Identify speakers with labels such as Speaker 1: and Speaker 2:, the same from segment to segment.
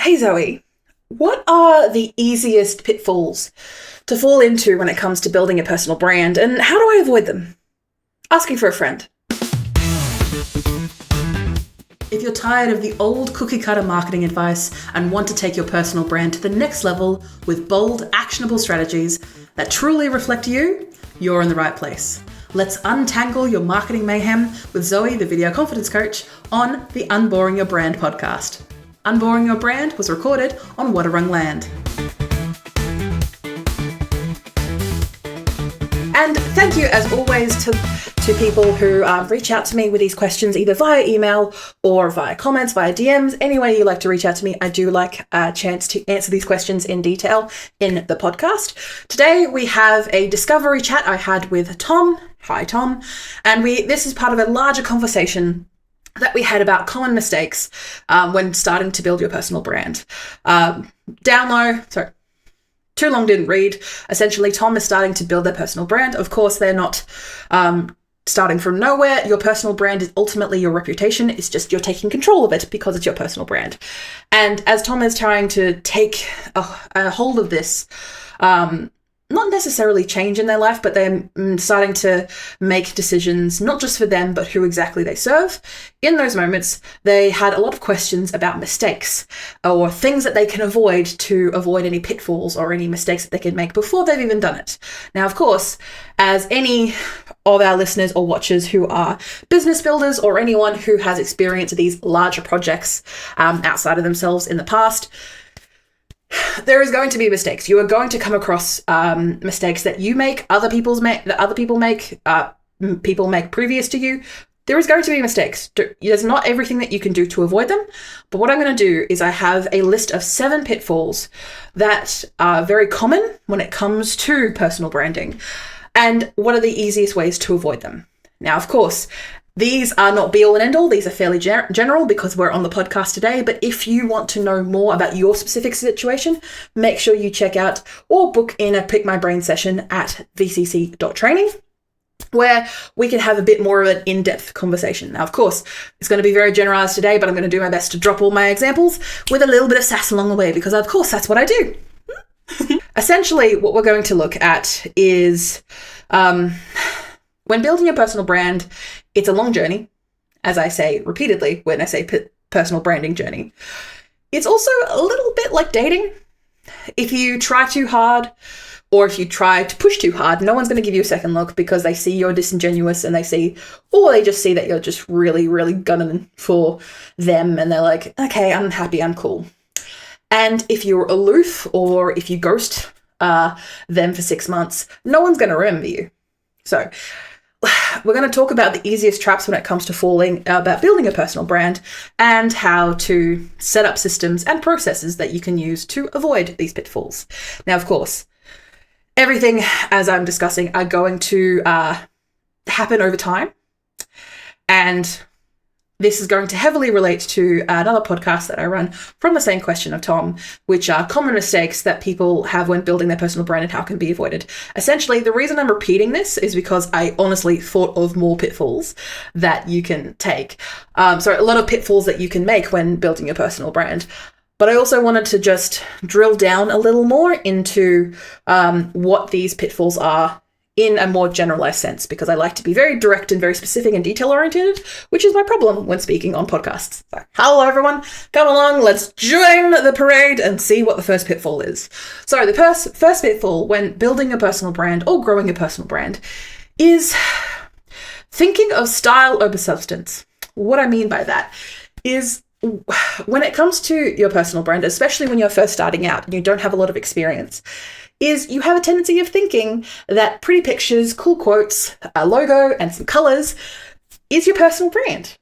Speaker 1: Hey Zoe, what are the easiest pitfalls to fall into when it comes to building a personal brand, and how do I avoid them? Asking for a friend. If you're tired of the old cookie cutter marketing advice and want to take your personal brand to the next level with bold, actionable strategies that truly reflect you, you're in the right place. Let's untangle your marketing mayhem with Zoe, the video confidence coach, on the Unboring Your Brand podcast. Unboring Your Brand was recorded on Wadawurrung land. And thank you, as always, to people who reach out to me with these questions, either via email or via comments, via DMs. Any way you like to reach out to me, I do like a chance to answer these questions in detail in the podcast. Today, we have a discovery chat I had with Tom. Hi, Tom. And this is part of a larger conversation that we had about common mistakes when starting to build your personal brand. Too long didn't read. Essentially, Tom is starting to build their personal brand. Of course, they're not starting from nowhere. Your personal brand is ultimately your reputation. It's just you're taking control of it because it's your personal brand. And as Tom is trying to take a hold of this, not necessarily change in their life, but they're starting to make decisions, not just for them, but who exactly they serve. In those moments, they had a lot of questions about mistakes or things that they can avoid to avoid any pitfalls or any mistakes that they can make before they've even done it. Now, of course, as any of our listeners or watchers who are business builders or anyone who has experienced these larger projects outside of themselves in the past, there is going to be mistakes. You are going to come across mistakes that you make, people make previous to you. There is going to be mistakes. There's not everything that you can do to avoid them. But what I'm going to do is I have a list of 7 pitfalls that are very common when it comes to personal branding. And what are the easiest ways to avoid them? Now, of course, these are not be all and end all. These are fairly general because we're on the podcast today. But if you want to know more about your specific situation, make sure you check out or book in a Pick My Brain session at vcc.training, where we can have a bit more of an in-depth conversation. Now, of course, it's going to be very generalized today, but I'm going to do my best to drop all my examples with a little bit of sass along the way because, of course, that's what I do. Essentially, what we're going to look at is when building a personal brand, it's a long journey, as I say repeatedly when I say personal branding journey. It's also a little bit like dating. If you try too hard or if you try to push too hard, no one's going to give you a second look because they see you're disingenuous and they just see that you're just really, really gunning for them and they're like, okay, I'm happy, I'm cool. And if you're aloof or if you ghost them for 6 months, no one's going to remember you. So we're going to talk about the easiest traps when it comes to about building a personal brand and how to set up systems and processes that you can use to avoid these pitfalls. Now, of course, everything as I'm discussing are going to happen over time. And this is going to heavily relate to another podcast that I run from the same question of Tom, which are common mistakes that people have when building their personal brand and how can be avoided. Essentially, the reason I'm repeating this is because I honestly thought of more pitfalls that you can take. A lot of pitfalls that you can make when building your personal brand. But I also wanted to just drill down a little more into what these pitfalls are in a more generalized sense, because I like to be very direct and very specific and detail-oriented, which is my problem when speaking on podcasts. So, hello everyone, come along, let's join the parade and see what the first pitfall is. So the first pitfall when building a personal brand or growing a personal brand is thinking of style over substance. What I mean by that is when it comes to your personal brand, especially when you're first starting out and you don't have a lot of experience, is you have a tendency of thinking that pretty pictures, cool quotes, a logo, and some colors is your personal brand.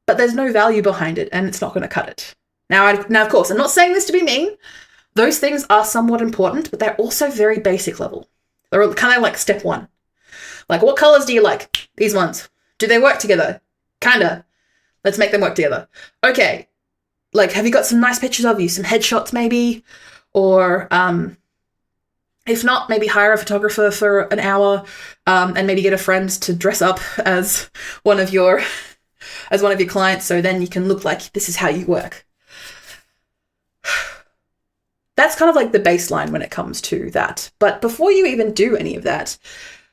Speaker 1: But there's no value behind it, and it's not going to cut it. Now, of course, I'm not saying this to be mean. Those things are somewhat important, but they're also very basic level. They're kind of like step 1. Like, what colors do you like? These ones. Do they work together? Kinda. Let's make them work together. Okay. Like, have you got some nice pictures of you? Some headshots, maybe? Or if not, maybe hire a photographer for an hour and maybe get a friend to dress up as one of your clients, so then you can look like this is how you work. that's kind of like the baseline when it comes to that. But before you even do any of that,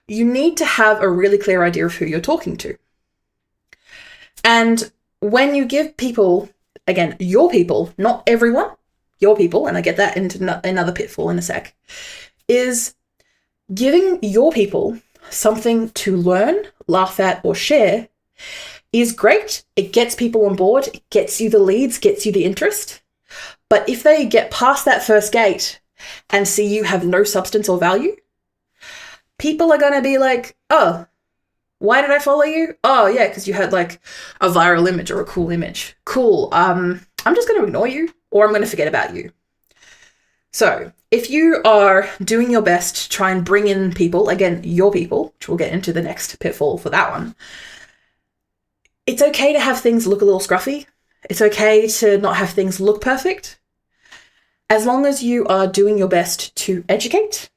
Speaker 1: you need to have a really clear idea of who you're talking to. And when you give people, again, your people, not everyone, your people, and I get that into another pitfall in a sec, is giving your people something to learn, laugh at, or share is great. It gets people on board, it gets you the leads, gets you the interest. But if they get past that first gate and see you have no substance or value, people are going to be like, oh, why did I follow you? Oh, yeah, because you had like a viral image or a cool image. Cool. I'm just going to ignore you, or I'm going to forget about you. So if you are doing your best to try and bring in people, again, your people, which we'll get into the next pitfall for that one, it's okay to have things look a little scruffy. It's okay to not have things look perfect. As long as you are doing your best to educate,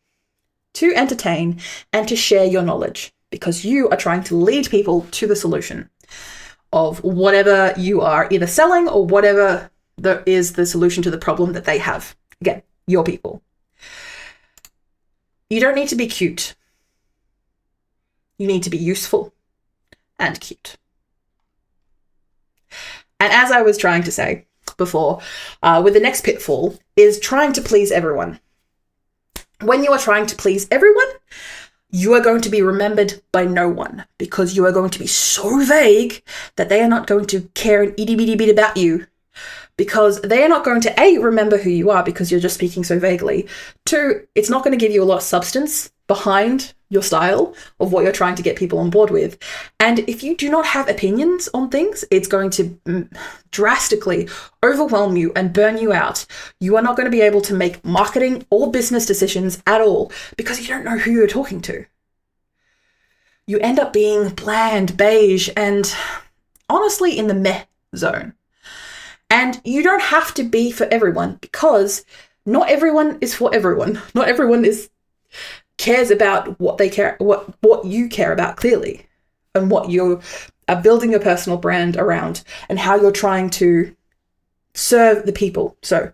Speaker 1: to entertain, and to share your knowledge, because you are trying to lead people to the solution of whatever you are either selling or whatever is the solution to the problem that they have. Again, your people. You don't need to be cute. You need to be useful and cute. And as I was trying to say before, with the next pitfall is trying to please everyone. When you are trying to please everyone, you are going to be remembered by no one, because you are going to be so vague that they are not going to care an itty bitty bit about you, because they are not going to A, remember who you are because you're just speaking so vaguely. 2, it's not going to give you a lot of substance behind your style of what you're trying to get people on board with. And if you do not have opinions on things, it's going to drastically overwhelm you and burn you out. You are not going to be able to make marketing or business decisions at all because you don't know who you're talking to. You end up being bland, beige, and honestly in the meh zone. And you don't have to be for everyone, because not everyone is for everyone. Not everyone cares about what they care, what you care about clearly, and what you are building your personal brand around, and how you're trying to serve the people. So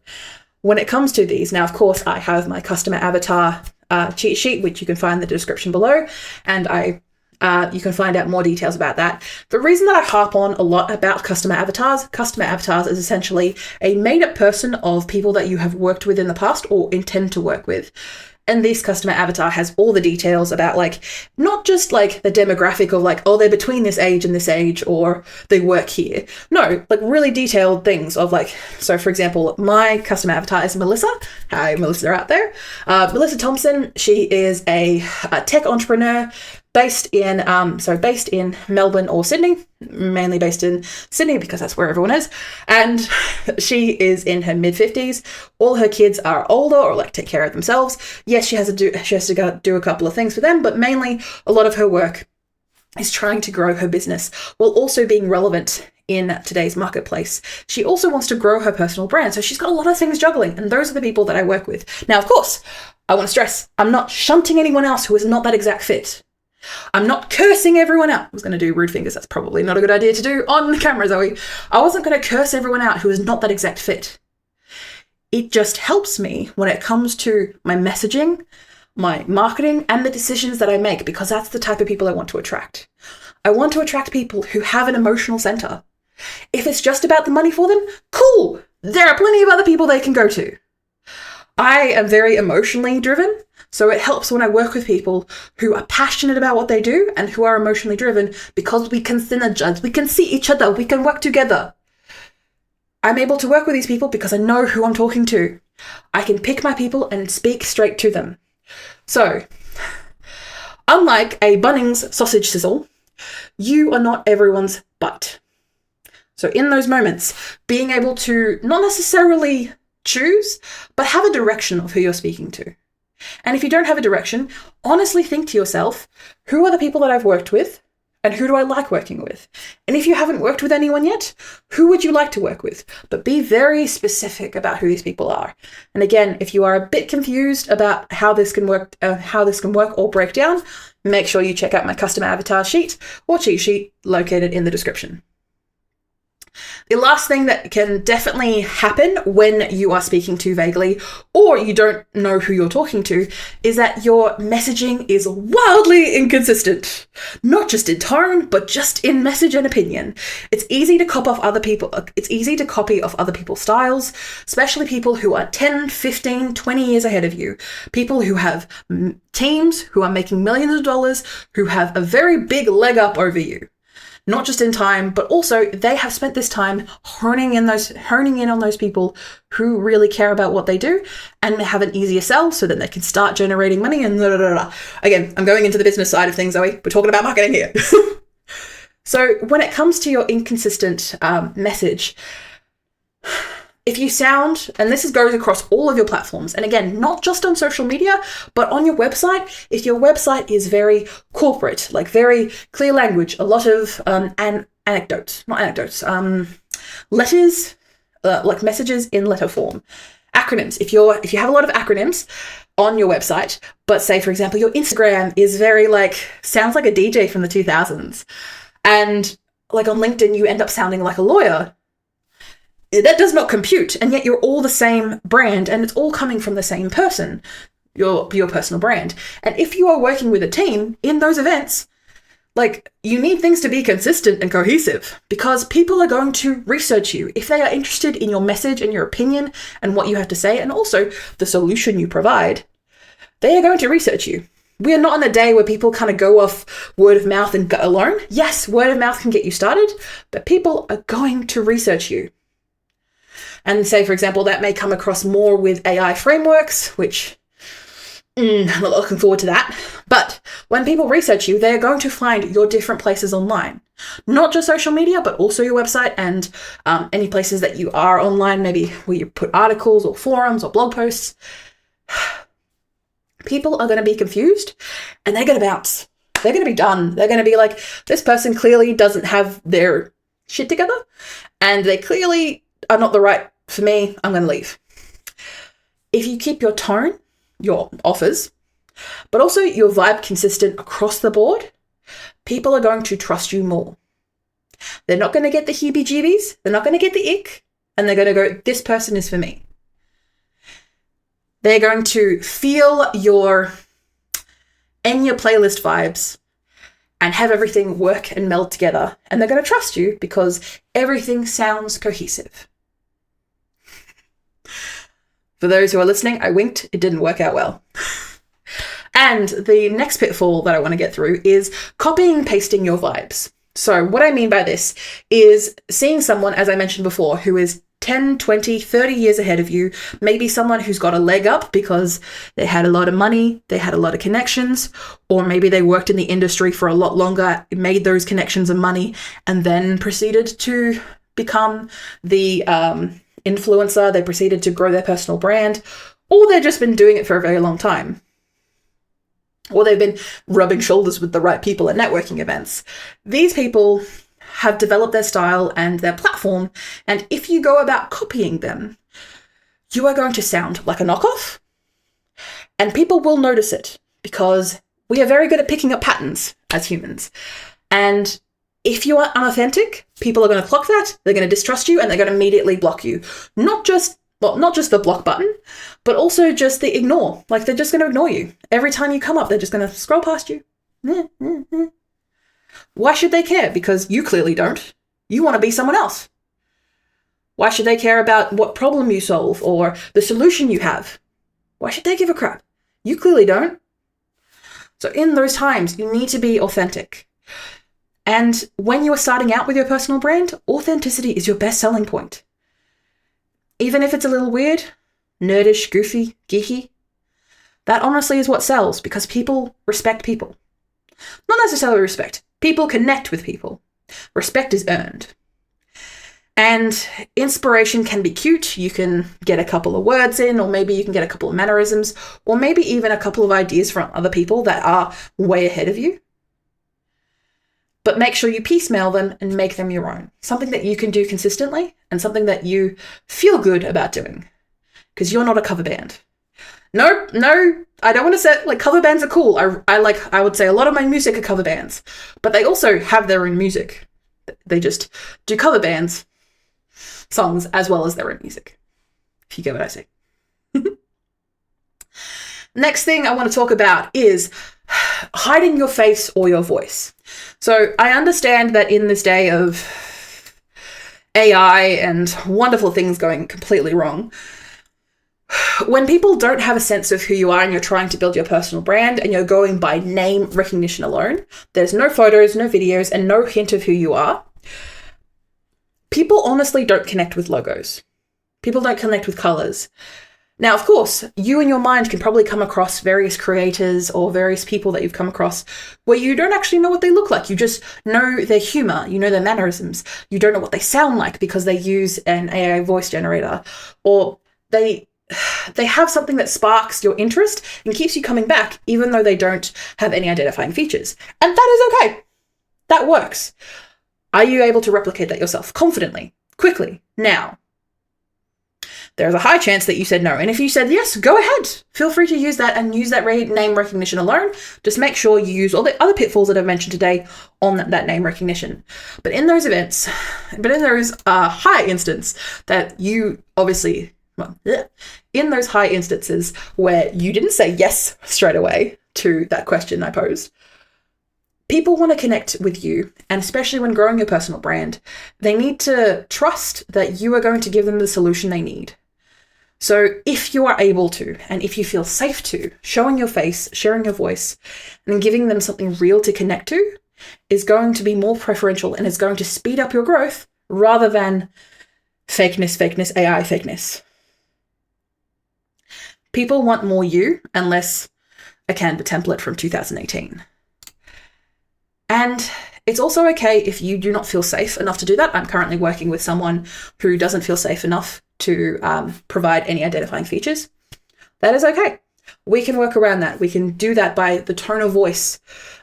Speaker 1: when it comes to these, now of course I have my customer avatar cheat sheet, which you can find in the description below, and you can find out more details about that. The reason that I harp on a lot about customer avatars is essentially a made-up person of people that you have worked with in the past or intend to work with. And this customer avatar has all the details about, like, not just like the demographic of like, oh, they're between this age and this age, or they work here. No, like really detailed things of like, so for example, my customer avatar is Melissa. Hi, Melissa out there. Melissa Thompson, she is a tech entrepreneur based in Melbourne or Sydney, mainly based in Sydney because that's where everyone is. And she is in her mid-50s. All her kids are older or like take care of themselves. Yes, she has to go do a couple of things for them, but mainly a lot of her work is trying to grow her business while also being relevant in today's marketplace. She also wants to grow her personal brand. So she's got a lot of things juggling, and those are the people that I work with. Now, of course, I want to stress, I'm not shunting anyone else who is not that exact fit. I'm not cursing everyone out. I was going to do rude fingers. That's probably not a good idea to do on the camera, Zoe. I wasn't going to curse everyone out who is not that exact fit. It just helps me when it comes to my messaging, my marketing, and the decisions that I make, because that's the type of people I want to attract. I want to attract people who have an emotional center. If it's just about the money for them, cool. There are plenty of other people they can go to. I am very emotionally driven. So it helps when I work with people who are passionate about what they do and who are emotionally driven, because we can synergize, we can see each other, we can work together. I'm able to work with these people because I know who I'm talking to. I can pick my people and speak straight to them. So, unlike a Bunnings sausage sizzle, you are not everyone's butt. So in those moments, being able to not necessarily choose, but have a direction of who you're speaking to. And if you don't have a direction, honestly think to yourself, who are the people that I've worked with and who do I like working with? And if you haven't worked with anyone yet, who would you like to work with? But be very specific about who these people are. And again, if you are a bit confused about how this can work or break down, make sure you check out my customer avatar sheet or cheat sheet located in the description. The last thing that can definitely happen when you are speaking too vaguely or you don't know who you're talking to is that your messaging is wildly inconsistent. Not just in tone, but just in message and opinion. It's easy to copy off other people's styles, especially people who are 10, 15, 20 years ahead of you. People who have teams who are making millions of dollars, who have a very big leg up over you. Not just in time, but also they have spent this time honing in on those people who really care about what they do and have an easier sell so that they can start generating money and Again, I'm going into the business side of things, Zoe. We're talking about marketing here. So when it comes to your inconsistent message, if you sound, and this goes across all of your platforms, and again, not just on social media, but on your website, if your website is very corporate, like very clear language, a lot of letters, like messages in letter form, acronyms. If you have a lot of acronyms on your website, but say, for example, your Instagram is very sounds like a DJ from the 2000s, and like on LinkedIn, you end up sounding like a lawyer. That does not compute, and yet you're all the same brand, and it's all coming from the same person, your personal brand. And if you are working with a team in those events, you need things to be consistent and cohesive, because people are going to research you. If they are interested in your message and your opinion and what you have to say, and also the solution you provide, they are going to research you. We are not in a day where people kind of go off word of mouth and gut alone. Yes, word of mouth can get you started, but people are going to research you. And say, for example, that may come across more with AI frameworks, which I'm not looking forward to that. But when people research you, they're going to find your different places online. Not just social media, but also your website and any places that you are online, maybe where you put articles or forums or blog posts. People are going to be confused and they're going to bounce. They're going to be done. They're going to be like, this person clearly doesn't have their shit together and they clearly are not the right for me. I'm going to leave. If you keep your tone, your offers, but also your vibe consistent across the board, people are going to trust you more. They're not going to get the heebie-jeebies. They're not going to get the ick. And they're going to go, this person is for me. They're going to feel your playlist vibes and have everything work and meld together. And they're going to trust you because everything sounds cohesive. For those who are listening, I winked. It didn't work out well. And the next pitfall that I want to get through is copying and pasting your vibes. So what I mean by this is seeing someone, as I mentioned before, who is 10, 20, 30 years ahead of you, maybe someone who's got a leg up because they had a lot of money, they had a lot of connections, or maybe they worked in the industry for a lot longer, made those connections and money, and then proceeded to become the influencer. They proceeded to grow their personal brand, or they've just been doing it for a very long time. Or they've been rubbing shoulders with the right people at networking events. These people have developed their style and their platform, and if you go about copying them, you are going to sound like a knockoff, and people will notice it because we are very good at picking up patterns as humans. And if you are unauthentic, people are going to clock that, they're going to distrust you, and they're going to immediately block you. Not just the block button, but also just the ignore. Like, they're just going to ignore you. Every time you come up, they're just going to scroll past you. Why should they care? Because you clearly don't. You want to be someone else. Why should they care about what problem you solve or the solution you have? Why should they give a crap? You clearly don't. So in those times, you need to be authentic. And when you are starting out with your personal brand, authenticity is your best selling point. Even if it's a little weird, nerdish, goofy, geeky, that honestly is what sells, because people respect people. Not necessarily respect. People connect with people. Respect is earned. And inspiration can be cute. You can get a couple of words in, or maybe you can get a couple of mannerisms, or maybe even a couple of ideas from other people that are way ahead of you. But make sure you piecemeal them and make them your own. Something that you can do consistently and something that you feel good about doing. Because you're not a cover band. No, I don't want to say, cover bands are cool. I would say a lot of my music are cover bands. But they also have their own music. They just do cover bands songs as well as their own music, if you get what I say. Next thing I want to talk about is hiding your face or your voice. So I understand that in this day of AI and wonderful things going completely wrong, when people don't have a sense of who you are and you're trying to build your personal brand and you're going by name recognition alone, there's no photos, no videos, and no hint of who you are, people honestly don't connect with logos. People don't connect with colors. Now, of course, you in your mind can probably come across various creators or various people that you've come across where you don't actually know what they look like. You just know their humor, you know their mannerisms. You don't know what they sound like because they use an AI voice generator, or they have something that sparks your interest and keeps you coming back, even though they don't have any identifying features. And that is okay. That works. Are you able to replicate that yourself confidently, quickly, now? There's a high chance that you said no. And if you said yes, go ahead. Feel free to use that and use that name recognition alone. Just make sure you use all the other pitfalls that I've mentioned today on that name recognition. But in those events, high instance that you obviously, in those high instances where you didn't say yes straight away to that question I posed, people want to connect with you, and especially when growing your personal brand, they need to trust that you are going to give them the solution they need. So if you are able to, and if you feel safe to, showing your face, sharing your voice, and giving them something real to connect to is going to be more preferential and is going to speed up your growth rather than fakeness, AI fakeness. People want more you and less a Canva template from 2018. And it's also okay if you do not feel safe enough to do that. I'm currently working with someone who doesn't feel safe enough to provide any identifying features. That is okay. We can work around that. We can do that by the tone of voice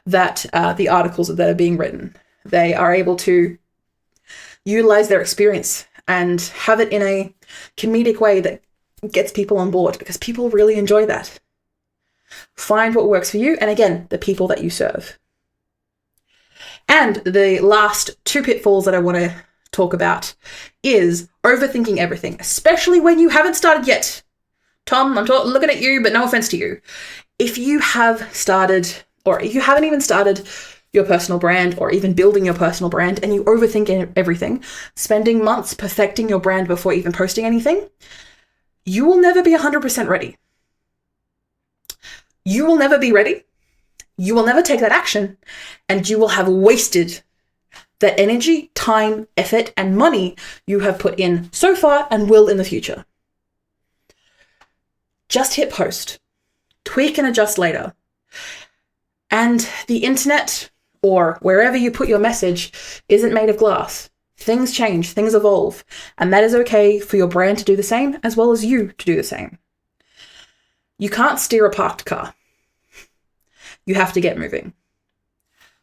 Speaker 1: that the articles that are being written. They are able to utilize their experience and have it in a comedic way that gets people on board, because people really enjoy that. Find what works for you, and again, the people that you serve. And the last two pitfalls that I want to talk about is overthinking everything, especially when you haven't started yet. Tom, I'm looking at you, but no offense to you. If you have started, or if you haven't even started your personal brand or even building your personal brand, and you overthink everything, spending months perfecting your brand before even posting anything, you will never be 100% ready. You will never be ready. You will never take that action, and you will have wasted that energy, time, effort, and money you have put in so far and will in the future. Just hit post, tweak and adjust later. And the internet, or wherever you put your message, isn't made of glass. Things change, things evolve, and that is okay for your brand to do the same as well as you to do the same. You can't steer a parked car. You have to get moving.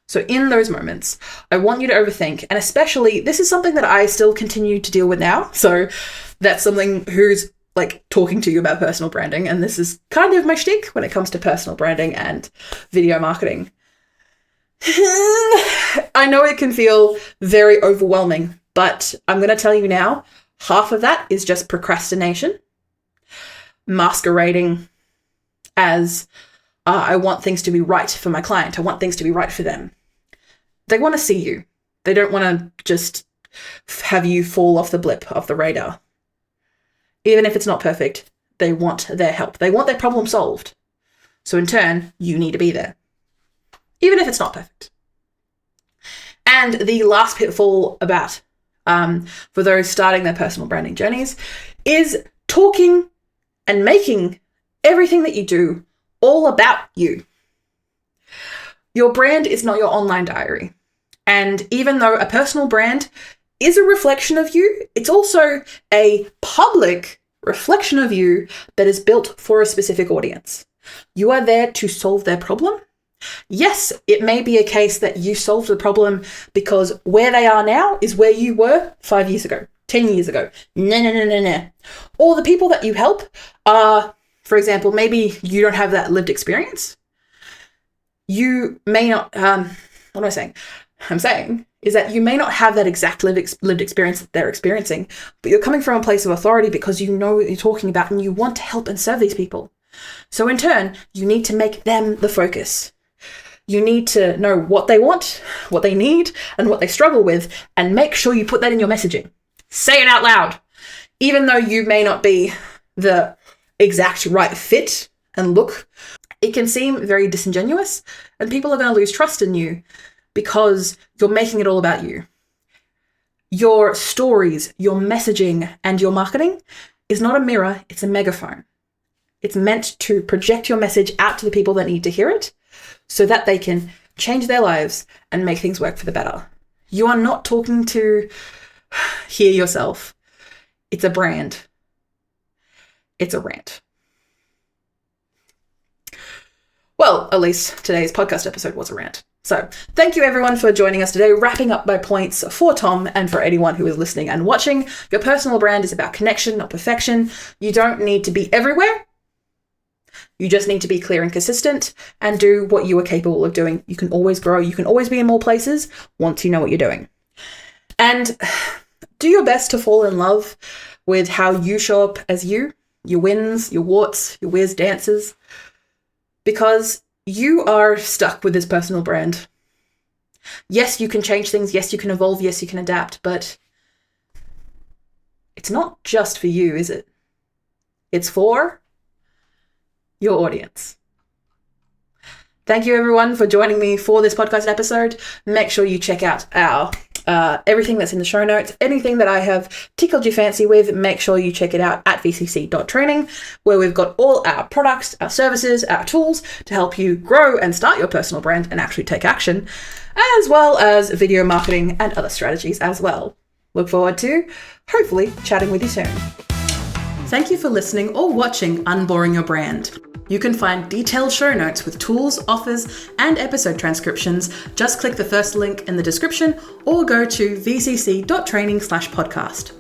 Speaker 1: So in those moments, I want you to overthink, and especially, this is something that I still continue to deal with now. So that's something who's like talking to you about personal branding, and this is kind of my shtick when it comes to personal branding and video marketing. I know it can feel very overwhelming, but I'm going to tell you now, half of that is just procrastination, masquerading as I want things to be right for my client. I want things to be right for them. They want to see you. They don't want to just have you fall off the blip of the radar. Even if it's not perfect, they want their help. They want their problem solved. So in turn, you need to be there, even if it's not perfect. And the last pitfall about for those starting their personal branding journeys is talking and making everything that you do all about you. Your brand is not your online diary. And even though a personal brand is a reflection of you, it's also a public reflection of you that is built for a specific audience. You are there to solve their problem. Yes, it may be a case that you solved the problem because where they are now is where you were 5 years ago, 10 years ago. No. Or the people that you help are, for example, maybe you don't have that lived experience. You may not, what am I saying? I'm saying is that you may not have that exact lived experience that they're experiencing, but you're coming from a place of authority because you know what you're talking about and you want to help and serve these people. So in turn, you need to make them the focus. You need to know what they want, what they need, and what they struggle with, and make sure you put that in your messaging. Say it out loud. Even though you may not be the exact right fit and look, it can seem very disingenuous, and people are going to lose trust in you because you're making it all about you. Your stories, your messaging, and your marketing is not a mirror, it's a megaphone. It's meant to project your message out to the people that need to hear it so that they can change their lives and make things work for the better. You are not talking to hear yourself. It's a brand. It's a rant. Well, at least today's podcast episode was a rant. So thank you everyone for joining us today. Wrapping up my points for Tom and for anyone who is listening and watching. Your personal brand is about connection, not perfection. You don't need to be everywhere. You just need to be clear and consistent and do what you are capable of doing. You can always grow. You can always be in more places once you know what you're doing. And do your best to fall in love with how you show up as you, your wins, your warts, your weird dances, because you are stuck with this personal brand. Yes, you can change things. Yes, you can evolve. Yes, you can adapt, but it's not just for you, is it? It's for your audience. Thank you everyone for joining me for this podcast episode. Make sure you check out our everything that's in the show notes. Anything that I have tickled your fancy with, make sure you check it out at vcc.training, where we've got all our products, our services, our tools to help you grow and start your personal brand and actually take action, as well as video marketing and other strategies as well. Look forward to hopefully chatting with you soon. Thank you for listening or watching Unboring Your Brand. You can find detailed show notes with tools, offers, and episode transcriptions. Just click the first link in the description or go to vcc.training/podcast.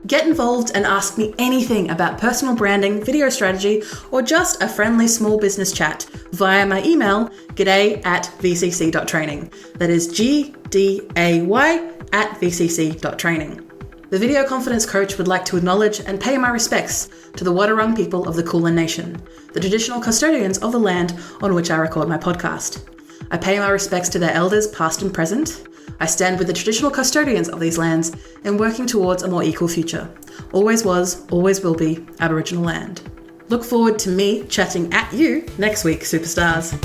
Speaker 1: Get involved and ask me anything about personal branding, video strategy, or just a friendly small business chat via my email, g'day@vcc.training. That is gday@vcc.training. The Video Confidence Coach would like to acknowledge and pay my respects to the Wadawurrung people of the Kulin Nation, the traditional custodians of the land on which I record my podcast. I pay my respects to their elders past and present. I stand with the traditional custodians of these lands in working towards a more equal future. Always was, always will be Aboriginal land. Look forward to me chatting at you next week, superstars.